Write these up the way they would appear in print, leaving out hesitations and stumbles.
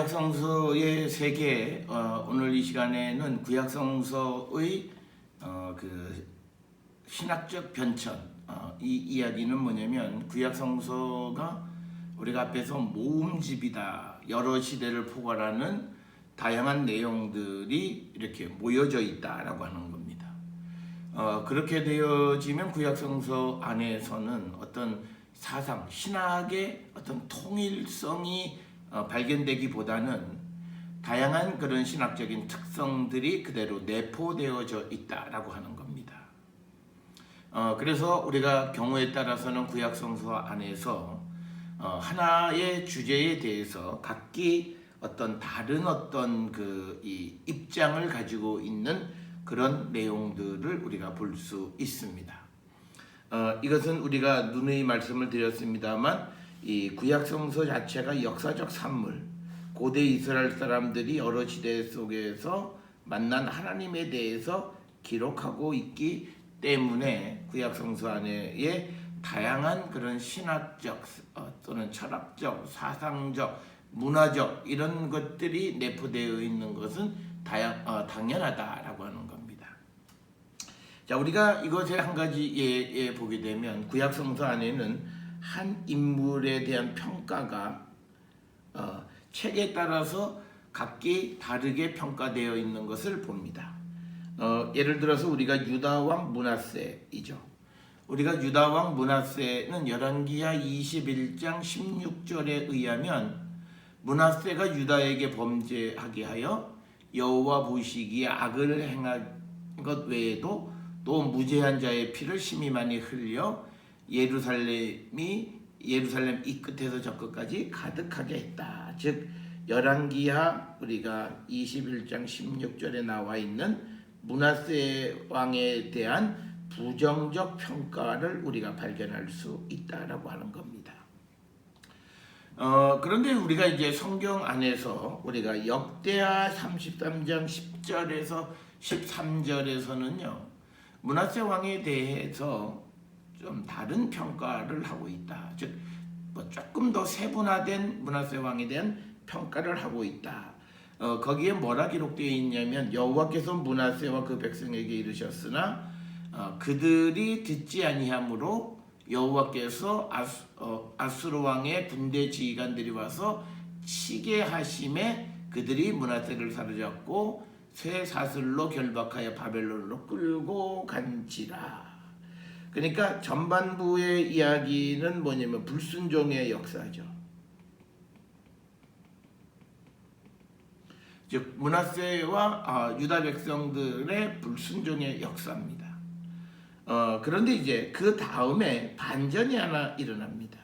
구약성서의 세계, 오늘 이 시간에는 구약성서의 그 신학적 변천, 이 이야기는 뭐냐면 구약성서가 우리가 앞에서 모음집이다, 여러 시대를 포괄하는 다양한 내용들이 이렇게 모여져 있다라고 하는 겁니다. 그렇게 되어지면 구약성서 안에서는 어떤 사상, 신학의 어떤 통일성이 발견되기보다는 다양한 그런 신학적인 특성들이 그대로 내포되어져 있다라고 하는 겁니다. 그래서 우리가 경우에 따라서는 구약성서 안에서 하나의 주제에 대해서 각기 어떤 다른 어떤 이 입장을 가지고 있는 그런 내용들을 우리가 볼 수 있습니다. 이것은 우리가 누누이 말씀을 드렸습니다만 이 구약성서 자체가 역사적 산물, 고대 이스라엘 사람들이 여러 시대 속에서 만난 하나님에 대해서 기록하고 있기 때문에 구약성서 안에 다양한 그런 신학적 또는 철학적, 사상적, 문화적 이런 것들이 내포되어 있는 것은 당연하다라고 하는 겁니다. 자, 우리가 이것의 한 가지 보게 되면 구약성서 안에는 한 인물에 대한 평가가 책에 따라서 각기 다르게 평가되어 있는 것을 봅니다. 예를 들어서 우리가 유다왕 므낫세이죠. 우리가 유다왕 므낫세는 열왕기하 21장 16절에 의하면 므낫세가 유다에게 범죄하게 하여 여호와 보시기에 악을 행한 것 외에도 또 무죄한 자의 피를 심히 많이 흘려 예루살렘 이 끝에서 저 끝까지 가득하게 했다. 즉 열왕기하 우리가 21장 16절에 나와 있는 므낫세 왕에 대한 부정적 평가를 우리가 발견할 수 있다라고 하는 겁니다. 그런데 우리가 이제 성경 안에서 우리가 역대하 33장 10절에서 13절에서는요 므낫세 왕에 대해서 좀 다른 평가를 하고 있다. 즉 조금 더 세분화된 므낫세 왕에 대한 평가를 하고 있다. 거기에 뭐라 기록되어 있냐면 여호와께서 므낫세와 그 백성에게 이르셨으나 그들이 듣지 아니하므로 여호와께서 아수르 왕의 군대 지휘관들이 와서 치게 하심에 그들이 므낫세를 사로잡고 쇠 사슬로 결박하여 바벨론으로 끌고 간지라. 그러니까 전반부의 이야기는 뭐냐면 불순종의 역사죠. 즉 므낫세와 유다 백성들의 불순종의 역사입니다. 그런데 이제 그 다음에 반전이 하나 일어납니다.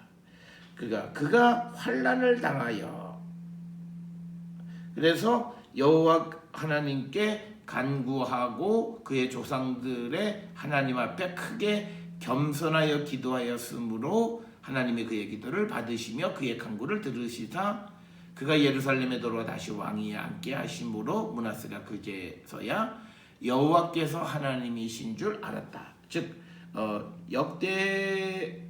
그가 환난을 당하여 그래서 여호와 하나님께 간구하고 그의 조상들의 하나님 앞에 크게 겸손하여 기도하였으므로 하나님이 그의 기도를 받으시며 그의 간구를 들으시사 그가 예루살렘에 돌아와 다시 왕위에 앉게 하심으로 므낫세가 그제서야 여호와께서 하나님이신 줄 알았다. 즉 역대하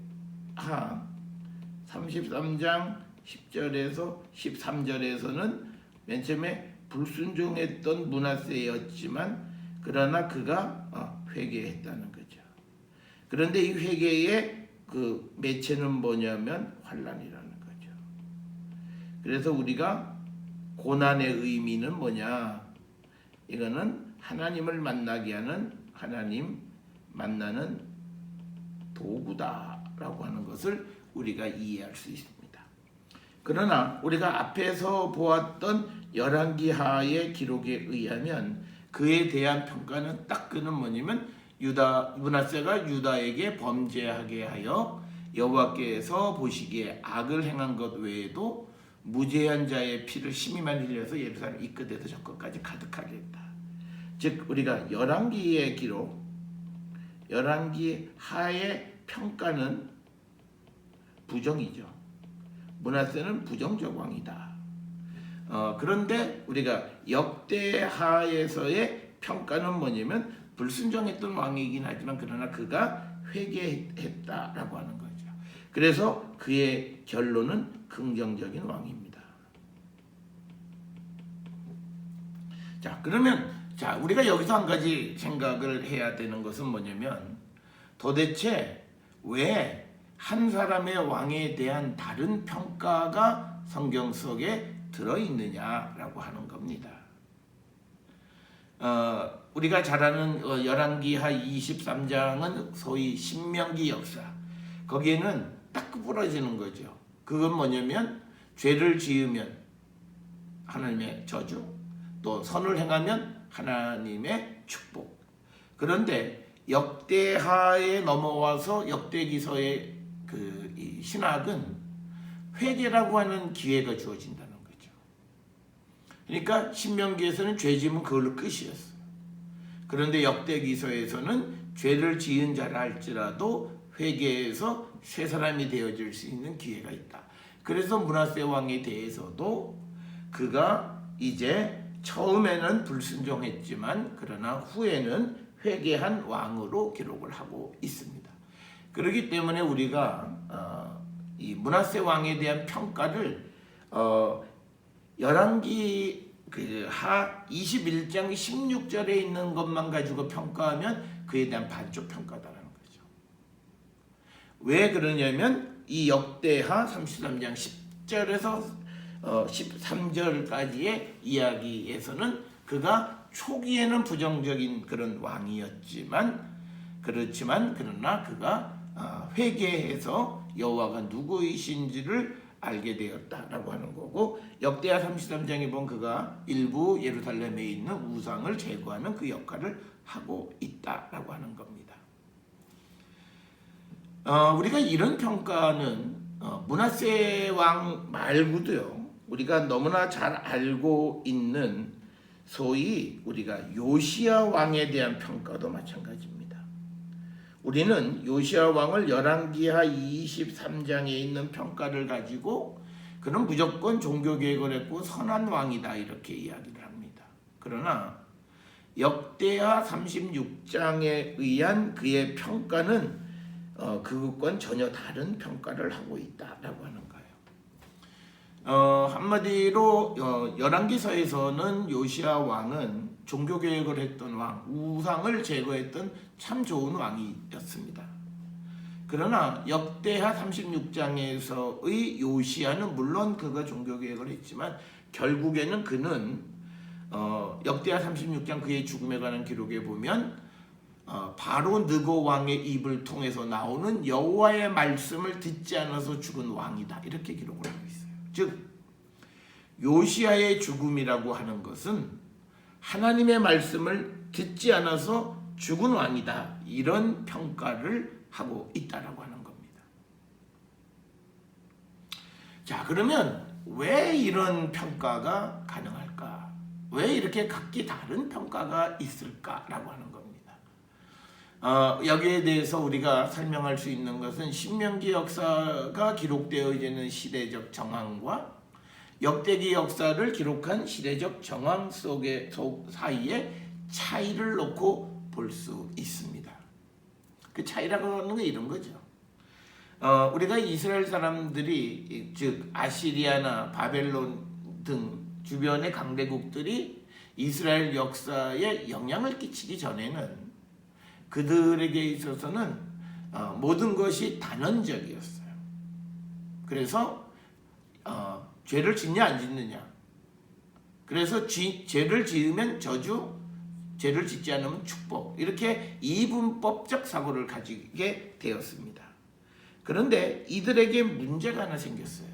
33장 10절에서 13절에서는 맨 처음에 불순종했던 므낫세였지만 그러나 그가 회개했다는 거죠. 그런데 이 회개의 그 매체는 뭐냐면 환난이라는 거죠. 그래서 우리가 고난의 의미는 뭐냐? 이거는 하나님을 만나게 하는 하나님 만나는 도구다라고 하는 것을 우리가 이해할 수 있습니다. 그러나 우리가 앞에서 보았던 열왕기하의 기록에 의하면 그에 대한 평가는 딱 그는 뭐냐면 므낫세가 유다에게 범죄하게 하여 여호와께서 보시기에 악을 행한 것 외에도 무죄한 자의 피를 심히 많이 흘려서 예루살렘 이 끝에서 저 끝까지 가득하게 했다. 즉 우리가 열왕기의 기록, 열왕기하의 평가는 부정이죠. 므낫세는 부정적 왕이다. 그런데 우리가 역대하에서의 평가는 뭐냐면 불순종했던 왕이긴 하지만 그러나 그가 회개했다라고 하는 거죠. 그래서 그의 결론은 긍정적인 왕입니다. 자, 그러면 우리가 여기서 한 가지 생각을 해야 되는 것은 뭐냐면 도대체 왜 한 사람의 왕에 대한 다른 평가가 성경 속에 들어있느냐라고 하는 겁니다. 우리가 잘 아는 열왕기하 23장은 소위 신명기 역사. 거기에는 딱 부러지는 거죠. 그건 뭐냐면 죄를 지으면 하나님의 저주, 또 선을 행하면 하나님의 축복. 그런데 역대하에 넘어와서 역대기서의 이 신학은 회개라고 하는 기회가 주어진다는 거죠. 그러니까 신명기에서는 죄 지으면 그걸로 끝이었어요. 그런데 역대기서에서는 죄를 지은 자라 할지라도 회개해서 새 사람이 되어질 수 있는 기회가 있다. 그래서 므낫세 왕에 대해서도 그가 이제 처음에는 불순종했지만 그러나 후에는 회개한 왕으로 기록을 하고 있습니다. 그렇기 때문에 우리가 이 므낫세 왕에 대한 평가를 열왕기 하 21장 16절에 있는 것만 가지고 평가하면 그에 대한 반쪽 평가다라는 거죠. 왜 그러냐면 이 역대하 33장 10절에서 13절까지의 이야기에서는 그가 초기에는 부정적인 그런 왕이었지만 그러나 그가 회개해서 여호와가 누구이신지를 알게 되었다라고 하는 거고, 역대하 33장에 보면 그가 일부 예루살렘에 있는 우상을 제거하는 그 역할을 하고 있다라고 하는 겁니다. 우리가 이런 평가는 므낫세 왕 말고도요, 우리가 너무나 잘 알고 있는 소위 우리가 요시야 왕에 대한 평가도 마찬가지입니다. 우리는 요시야 왕을 열왕기하 23장에 있는 평가를 가지고 그는 무조건 종교개혁을 했고 선한 왕이다 이렇게 이야기를 합니다. 그러나 역대하 36장에 의한 그의 평가는 그것과는 전혀 다른 평가를 하고 있다라고 하는 거예요. 한마디로 열왕기서에서는 요시야 왕은 종교개혁을 했던 왕, 우상을 제거했던 참 좋은 왕이었습니다. 그러나 역대하 36장에서의 요시야는 물론 그가 종교개혁을 했지만 결국에는 그는 역대하 36장 그의 죽음에 관한 기록에 보면 바로 느고 왕의 입을 통해서 나오는 여호와의 말씀을 듣지 않아서 죽은 왕이다 이렇게 기록을 하고 있어요. 즉 요시야의 죽음이라고 하는 것은 하나님의 말씀을 듣지 않아서 죽은 왕이다 이런 평가를 하고 있다라고 하는 겁니다. 자, 그러면 왜 이런 평가가 가능할까? 왜 이렇게 각기 다른 평가가 있을까라고 하는 겁니다. 여기에 대해서 우리가 설명할 수 있는 것은 신명기 역사가 기록되어 있는 시대적 정황과 역대기 역사를 기록한 시대적 정황 사이에 차이를 놓고 볼 수 있습니다. 그 차이라고 하는 건 이런 거죠. 우리가 이스라엘 사람들이 즉 아시리아나 바벨론 등 주변의 강대국들이 이스라엘 역사에 영향을 끼치기 전에는 그들에게 있어서는 모든 것이 단언적이었어요. 그래서 죄를 짓냐 안 짓느냐. 그래서 죄를 지으면 저주, 죄를 짓지 않으면 축복. 이렇게 이분법적 사고를 가지게 되었습니다. 그런데 이들에게 문제가 하나 생겼어요.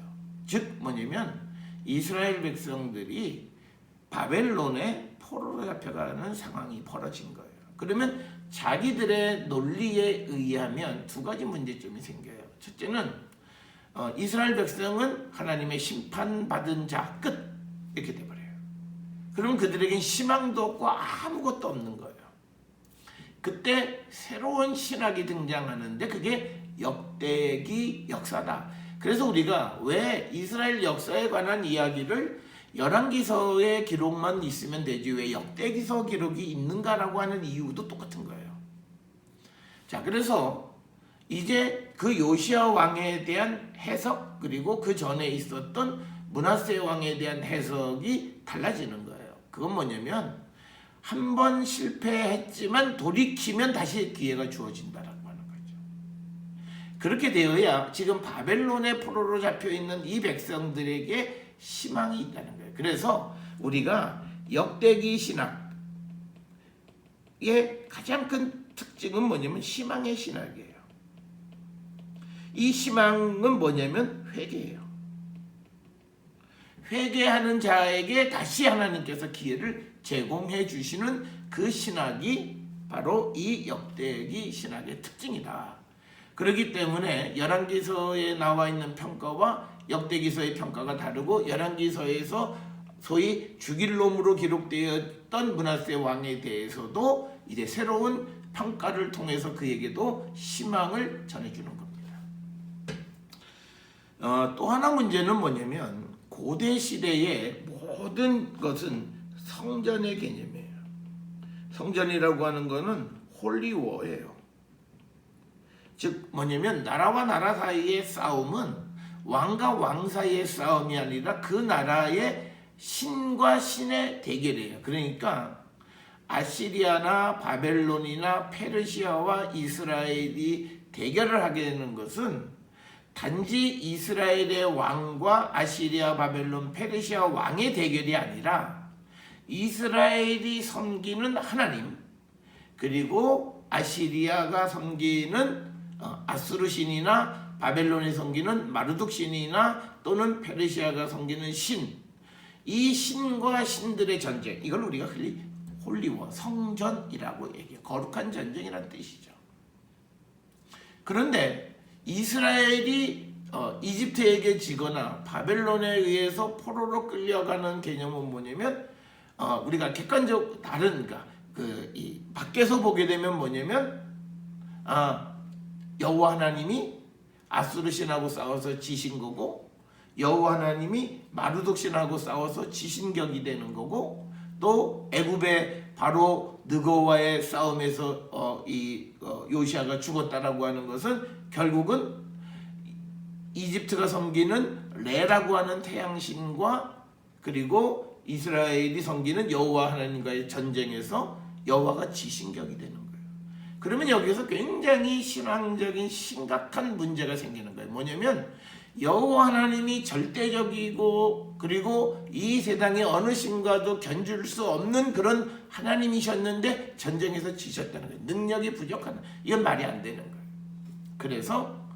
즉 뭐냐면 이스라엘 백성들이 바벨론의 포로로 잡혀가는 상황이 벌어진 거예요. 그러면 자기들의 논리에 의하면 두 가지 문제점이 생겨요. 첫째는 이스라엘 백성은 하나님의 심판받은 자 끝 이렇게 돼버려요. 그러면 그들에겐 희망도 없고 아무것도 없는 거예요. 그때 새로운 신학이 등장하는데 그게 역대기 역사다. 그래서 우리가 왜 이스라엘 역사에 관한 이야기를 열왕기서의 기록만 있으면 되지 왜 역대기서 기록이 있는가라고 하는 이유도 똑같은 거예요. 자, 그래서 이제 그 요시야 왕에 대한 해석 그리고 그 전에 있었던 므낫세 왕에 대한 해석이 달라지는 거예요. 그건 뭐냐면 한 번 실패했지만 돌이키면 다시 기회가 주어진다라고 하는 거죠. 그렇게 되어야 지금 바벨론의 포로로 잡혀 있는 이 백성들에게 희망이 있다는 거예요. 그래서 우리가 역대기 신학의 가장 큰 특징은 뭐냐면 희망의 신학이에요. 이 희망은 뭐냐면 회개예요. 회개하는 자에게 다시 하나님께서 기회를 제공해 주시는 그 신학이 바로 이 역대기 신학의 특징이다. 그렇기 때문에 열왕기서에 나와 있는 평가와 역대기서의 평가가 다르고, 열왕기서에서 소위 죽일 놈으로 기록되었던 므낫세 왕에 대해서도 이제 새로운 평가를 통해서 그에게도 희망을 전해주는 겁니다. 또 하나 문제는 뭐냐면 고대 시대의 모든 것은 성전의 개념이에요. 성전이라고 하는 것은 홀리워예요. 즉 뭐냐면 나라와 나라 사이의 싸움은 왕과 왕 사이의 싸움이 아니라 그 나라의 신과 신의 대결이에요. 그러니까 아시리아나 바벨론이나 페르시아와 이스라엘이 대결을 하게 되는 것은 단지 이스라엘의 왕과 아시리아, 바벨론, 페르시아 왕의 대결이 아니라 이스라엘이 섬기는 하나님, 그리고 아시리아가 섬기는 아수르 신이나 바벨론이 섬기는 마르둑 신이나 또는 페르시아가 섬기는 신, 이 신과 신들의 전쟁, 이걸 우리가 흔히 홀리워, 성전이라고 얘기해요. 거룩한 전쟁이라는 뜻이죠. 그런데 이스라엘이 이집트에게 지거나 바벨론에 의해서 포로로 끌려가는 개념은 뭐냐면 우리가 객관적 다른 이 밖에서 보게 되면 뭐냐면 여호와 하나님이 아수르 신하고 싸워서 지신 거고, 여호와 하나님이 마르둑 신하고 싸워서 지신격이 되는 거고, 또 애굽의 바로 느고와의 싸움에서 요시아가 죽었다라고 하는 것은 결국은 이집트가 섬기는 레라고 하는 태양신과 그리고 이스라엘이 섬기는 여호와 하나님과의 전쟁에서 여호와가 지신격이 되는 거예요. 그러면 여기서 굉장히 신앙적인 심각한 문제가 생기는 거예요. 뭐냐면 여호와 하나님이 절대적이고 그리고 이 세상의 어느 신과도 견줄 수 없는 그런 하나님이셨는데 전쟁에서 지셨다는 거예요. 능력이 부족한, 이건 말이 안 되는 거예요. 그래서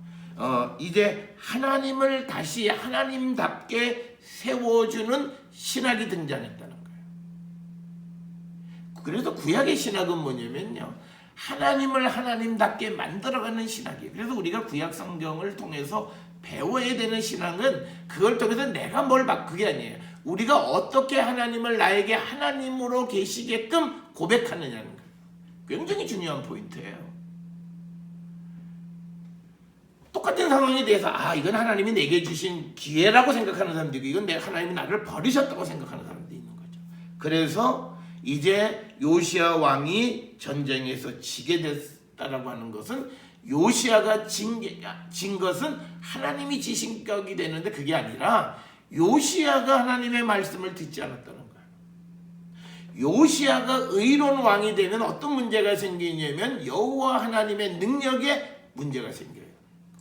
이제 하나님을 다시 하나님답게 세워주는 신학이 등장했다는 거예요. 그래서 구약의 신학은 뭐냐면요, 하나님을 하나님답게 만들어가는 신학이에요. 그래서 우리가 구약 성경을 통해서 배워야 되는 신앙은 그걸 통해서 내가 뭘 그게 아니에요. 우리가 어떻게 하나님을 나에게 하나님으로 계시게끔 고백하느냐는 거예요. 굉장히 중요한 포인트예요. 똑같은 상황에 대해서 이건 하나님이 내게 주신 기회라고 생각하는 사람도 있고, 이건 하나님이 나를 버리셨다고 생각하는 사람도 있는 거죠. 그래서 이제 요시아 왕이 전쟁에서 지게 됐다라고 하는 것은 요시아가 진 것은 하나님이 지신 격이 되는데 그게 아니라 요시아가 하나님의 말씀을 듣지 않았다는 거예요. 요시아가 의로운 왕이 되면 어떤 문제가 생기냐면 여호와 하나님의 능력에 문제가 생겨요.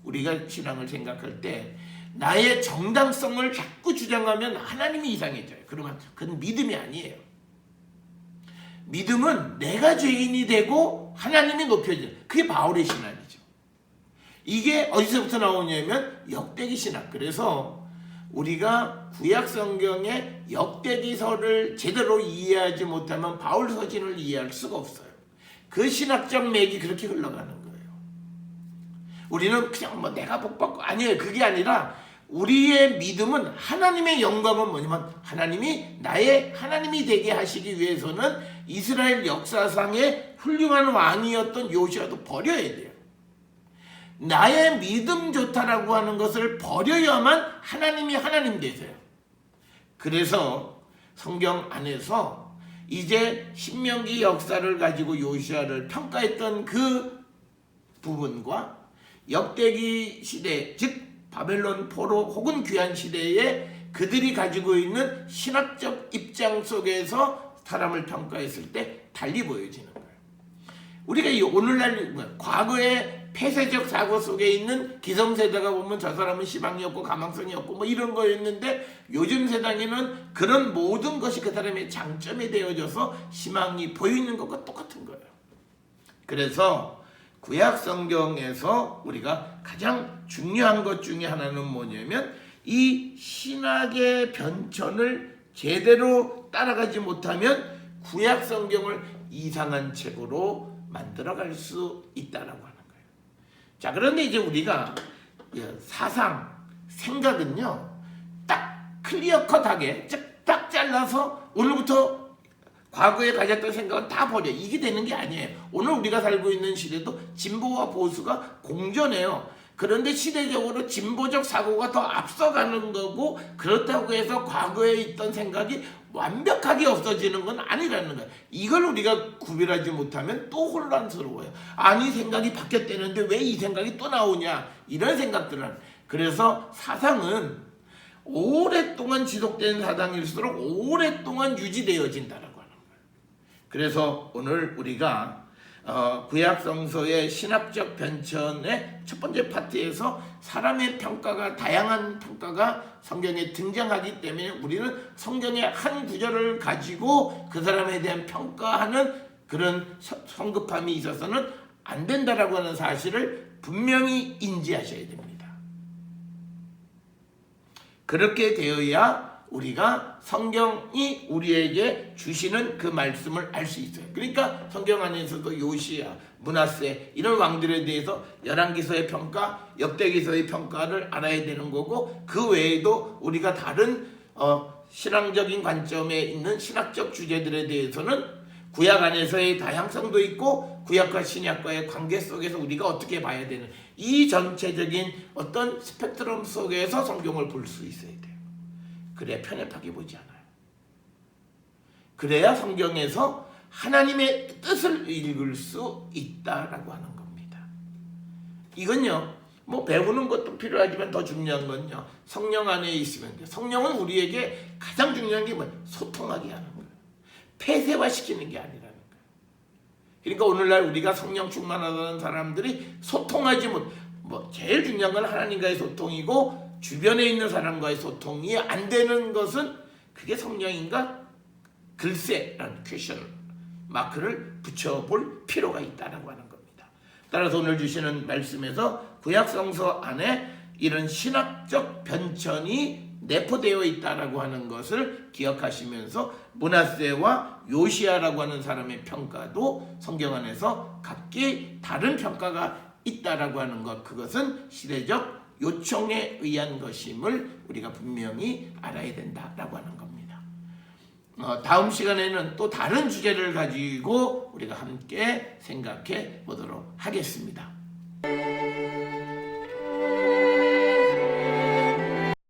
우리가 신앙을 생각할 때 나의 정당성을 자꾸 주장하면 하나님이 이상해져요. 그러면 그건 믿음이 아니에요. 믿음은 내가 죄인이 되고 하나님이 높여져요. 그게 바울의 신앙이죠. 이게 어디서부터 나오냐면 역대기 신학. 그래서 우리가 구약 성경의 역대기서를 제대로 이해하지 못하면 바울 서신을 이해할 수가 없어요. 그 신학적 맥이 그렇게 흘러가는 거예요. 우리는 그냥 내가 복받고, 아니에요. 그게 아니라 우리의 믿음은, 하나님의 영광은 뭐냐면 하나님이 나의 하나님이 되게 하시기 위해서는 이스라엘 역사상의 훌륭한 왕이었던 요시아도 버려야 돼요. 나의 믿음 좋다라고 하는 것을 버려야만 하나님이 하나님 되세요. 그래서 성경 안에서 이제 신명기 역사를 가지고 요시아를 평가했던 그 부분과 역대기 시대, 즉 바벨론 포로 혹은 귀환 시대에 그들이 가지고 있는 신학적 입장 속에서 사람을 평가했을 때 달리 보여지는 거예요. 우리가 이 오늘날 과거의 폐쇄적 사고 속에 있는 기성세대가 보면 저 사람은 시방이 없고 가망성이 없고 뭐 이런 거였는데, 요즘 세상에는 그런 모든 것이 그 사람의 장점이 되어져서 희망이 보이는 것과 똑같은 거예요. 그래서 구약 성경에서 우리가 가장 중요한 것 중에 하나는 뭐냐면, 이 신학의 변천을 제대로 따라가지 못하면 구약 성경을 이상한 책으로 만들어갈 수 있다라고 하는 거예요. 자, 그런데 이제 우리가 사상, 생각은요, 딱 클리어컷하게 딱 잘라서 오늘부터 과거에 가졌던 생각은 다 버려, 이게 되는 게 아니에요. 오늘 우리가 살고 있는 시대도 진보와 보수가 공존해요. 그런데 시대적으로 진보적 사고가 더 앞서가는 거고, 그렇다고 해서 과거에 있던 생각이 완벽하게 없어지는 건 아니라는 거예요. 이걸 우리가 구별하지 못하면 또 혼란스러워요. 아니, 생각이 바뀌었다는데 왜 이 생각이 또 나오냐, 이런 생각들은. 그래서 사상은 오랫동안 지속되는 사상일수록 오랫동안 유지되어진다라고 하는 거예요. 그래서 오늘 우리가 구약 성서의 신학적 변천의 첫 번째 파트에서 사람의 평가가, 다양한 평가가 성경에 등장하기 때문에 우리는 성경의 한 구절을 가지고 그 사람에 대한 평가하는 그런 성급함이 있어서는 안 된다라고 하는 사실을 분명히 인지하셔야 됩니다. 그렇게 되어야 우리가 성경이 우리에게 주시는 그 말씀을 알 수 있어요. 그러니까 성경 안에서도 요시야, 므낫세 이런 왕들에 대해서 열왕기서의 평가, 역대기서의 평가를 알아야 되는 거고, 그 외에도 우리가 다른 신앙적인 관점에 있는 신학적 주제들에 대해서는 구약 안에서의 다양성도 있고, 구약과 신약과의 관계 속에서 우리가 어떻게 봐야 되는, 이 전체적인 어떤 스펙트럼 속에서 성경을 볼 수 있어야 돼요. 그래야 편협하게 보지 않아요. 그래야 성경에서 하나님의 뜻을 읽을 수 있다라고 하는 겁니다. 이건요, 뭐 배우는 것도 필요하지만 더 중요한 건요, 성령 안에 있으면 돼요. 성령은 우리에게 가장 중요한 게 뭐예요? 소통하게 하는 거예요. 폐쇄화시키는 게 아니라는 거예요. 그러니까 오늘날 우리가 성령 충만하다는 사람들이 소통하지 뭐 제일 중요한 건 하나님과의 소통이고, 주변에 있는 사람과의 소통이 안 되는 것은 그게 성령인가? 글쎄라는 퀘션 마크를 붙여볼 필요가 있다고 하는 겁니다. 따라서 오늘 주시는 말씀에서 구약성서 안에 이런 신학적 변천이 내포되어 있다라고 하는 것을 기억하시면서, 므낫세와 요시야라고 하는 사람의 평가도 성경 안에서 각기 다른 평가가 있다라고 하는 것, 그것은 시대적 요청에 의한 것임을 우리가 분명히 알아야 된다라고 하는 겁니다. 다음 시간에는 또 다른 주제를 가지고 우리가 함께 생각해 보도록 하겠습니다.